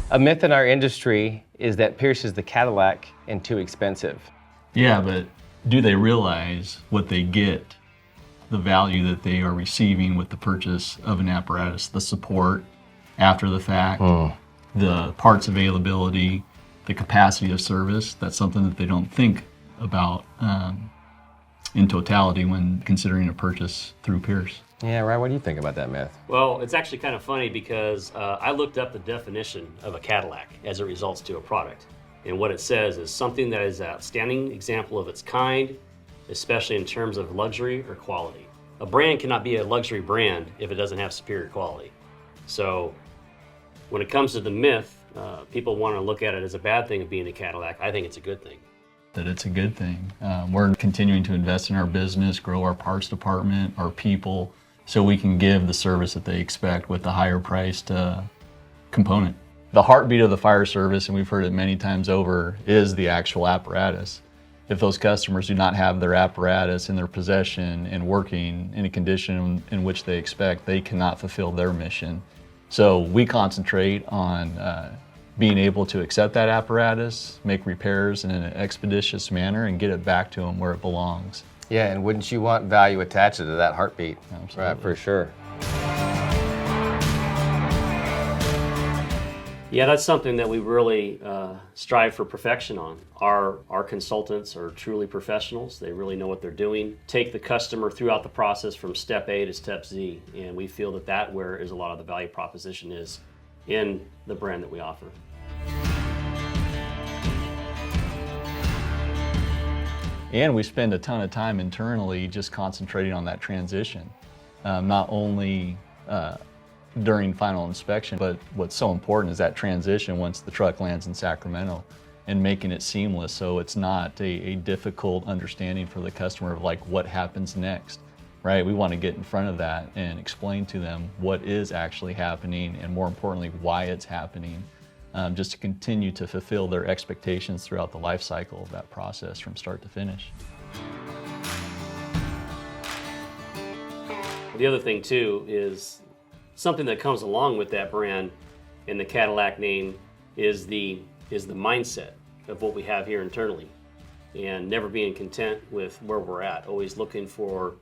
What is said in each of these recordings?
A myth in our industry is that Pierce is the Cadillac and too expensive. Yeah, but do they realize what they get, the value that they are receiving with the purchase of an apparatus, the support after the fact, the parts availability, the capacity of service? That's something that they don't think about in totality when considering a purchase through Pierce. Yeah, Ryan, what do you think about that myth? Well, it's actually kind of funny because I looked up the definition of a Cadillac as it results to a product. And what it says is something that is an outstanding example of its kind, especially in terms of luxury or quality. A brand cannot be a luxury brand if it doesn't have superior quality. So when it comes to the myth, people want to look at it as a bad thing of being a Cadillac. I think it's a good thing. That it's a good thing. We're continuing to invest in our business, grow our parts department, our people, so we can give the service that they expect with the higher priced component. The heartbeat of the fire service, and we've heard it many times over, is the actual apparatus. If those customers do not have their apparatus in their possession and working in a condition in which they expect, they cannot fulfill their mission. So we concentrate on being able to accept that apparatus, make repairs in an expeditious manner, and get it back to them where it belongs. Yeah, and wouldn't you want value attached to that heartbeat? Absolutely. Right, for sure. Yeah, that's something that we really strive for perfection on. Our consultants are truly professionals. They really know what they're doing. Take the customer throughout the process from step A to step Z, and we feel that where is a lot of the value proposition is in the brand that we offer. And we spend a ton of time internally just concentrating on that transition, not only during final inspection, but what's so important is that transition once the truck lands in Sacramento and making it seamless so it's not a difficult understanding for the customer of like what happens next, right? We want to get in front of that and explain to them what is actually happening and more importantly, why it's happening. Just to continue to fulfill their expectations throughout the life cycle of that process from start to finish. The other thing too is something that comes along with that brand and the Cadillac name is the mindset of what we have here internally, and never being content with where we're at, always looking for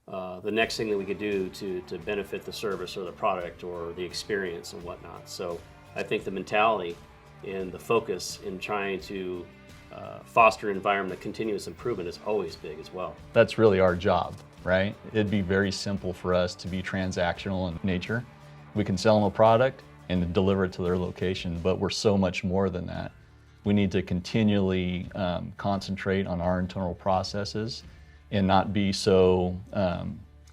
the next thing that we could do to benefit the service or the product or the experience and whatnot. So I think the mentality and the focus in trying to foster an environment of continuous improvement is always big as well. That's really our job, right? It'd be very simple for us to be transactional in nature. We can sell them a product and deliver it to their location, but we're so much more than that. We need to continually concentrate on our internal processes and not be so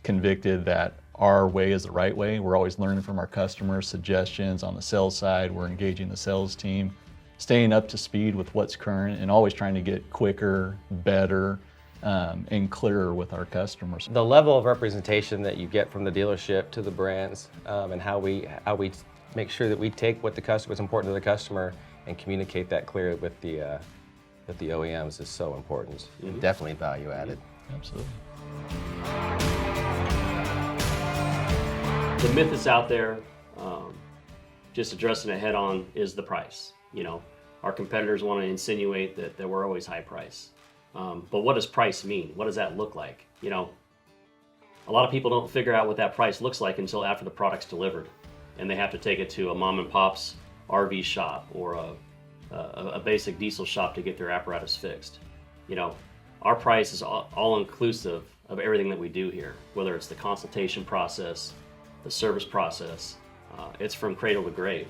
convicted that our way is the right way. We're always learning from our customers, suggestions on the sales side. We're engaging the sales team, staying up to speed with what's current and always trying to get quicker, better, and clearer with our customers. The level of representation that you get from the dealership to the brands and how we make sure that we take what's important to the customer and communicate that clearly with the OEMs is so important. Mm-hmm. Definitely value added. Absolutely. The myth that's out there, just addressing it head on, is the price. You know, our competitors want to insinuate that we're always high price. But what does price mean? What does that look like? You know, a lot of people don't figure out what that price looks like until after the product's delivered. And they have to take it to a mom and pop's RV shop or a basic diesel shop to get their apparatus fixed. You know, our price is all inclusive of everything that we do here, whether it's the consultation process, the service process. It's from cradle to grave.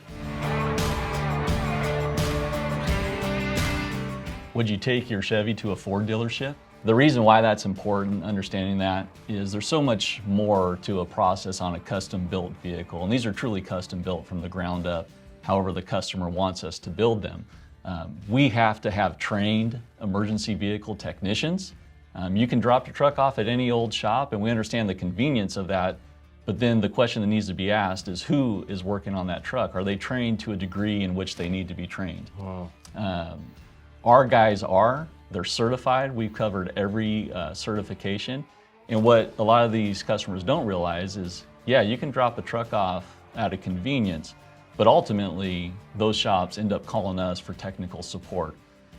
Would you take your Chevy to a Ford dealership? The reason why that's important, understanding that, is there's so much more to a process on a custom-built vehicle, and these are truly custom-built from the ground up, however the customer wants us to build them. We have to have trained emergency vehicle technicians. You can drop your truck off at any old shop, and we understand the convenience of that, but then the question that needs to be asked is who is working on that truck? Are they trained to a degree in which they need to be trained? Wow. Our guys they're certified. We've covered every certification. And what a lot of these customers don't realize is, yeah, you can drop a truck off out of convenience, But ultimately, those shops end up calling us for technical support.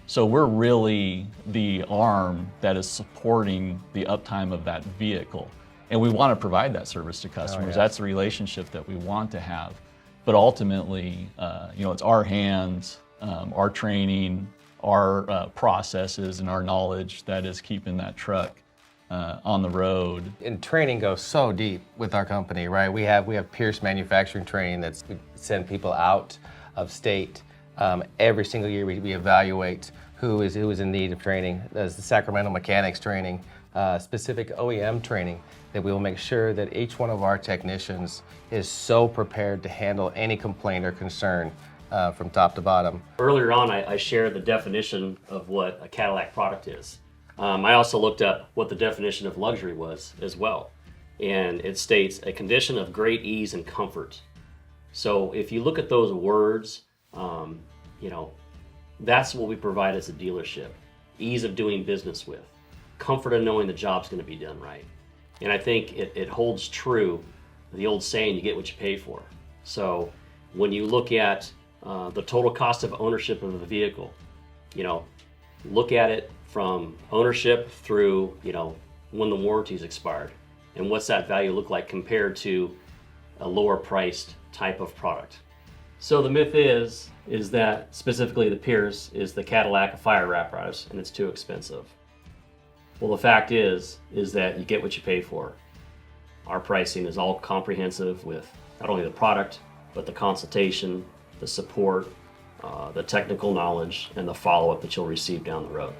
So we're really the arm that is supporting the uptime of that vehicle. And we want to provide that service to customers. yeah. That's the relationship that we want to have. But ultimately, it's our hands, our training, our processes, and our knowledge that is keeping that truck on the road. And training goes so deep with our company, right? We have Pierce manufacturing training we send people out of state. Every single year we evaluate who is in need of training. There's the Sacramento mechanics training, specific OEM training, that we will make sure that each one of our technicians is so prepared to handle any complaint or concern from top to bottom. Earlier on, I shared the definition of what a Cadillac product is. I also looked up what the definition of luxury was as well. And it states a condition of great ease and comfort. So if you look at those words, that's what we provide as a dealership. Ease of doing business with, comfort of knowing the job's going to be done right. And I think it holds true, the old saying, you get what you pay for. So when you look at the total cost of ownership of the vehicle, look at it from ownership through, when the warranty's expired. And what's that value look like compared to a lower priced type of product? So the myth is that specifically the Pierce is the Cadillac Fire Apparatus and it's too expensive. Well, the fact is that you get what you pay for. Our pricing is all comprehensive with not only the product, but the consultation, the support, the technical knowledge, and the follow-up that you'll receive down the road.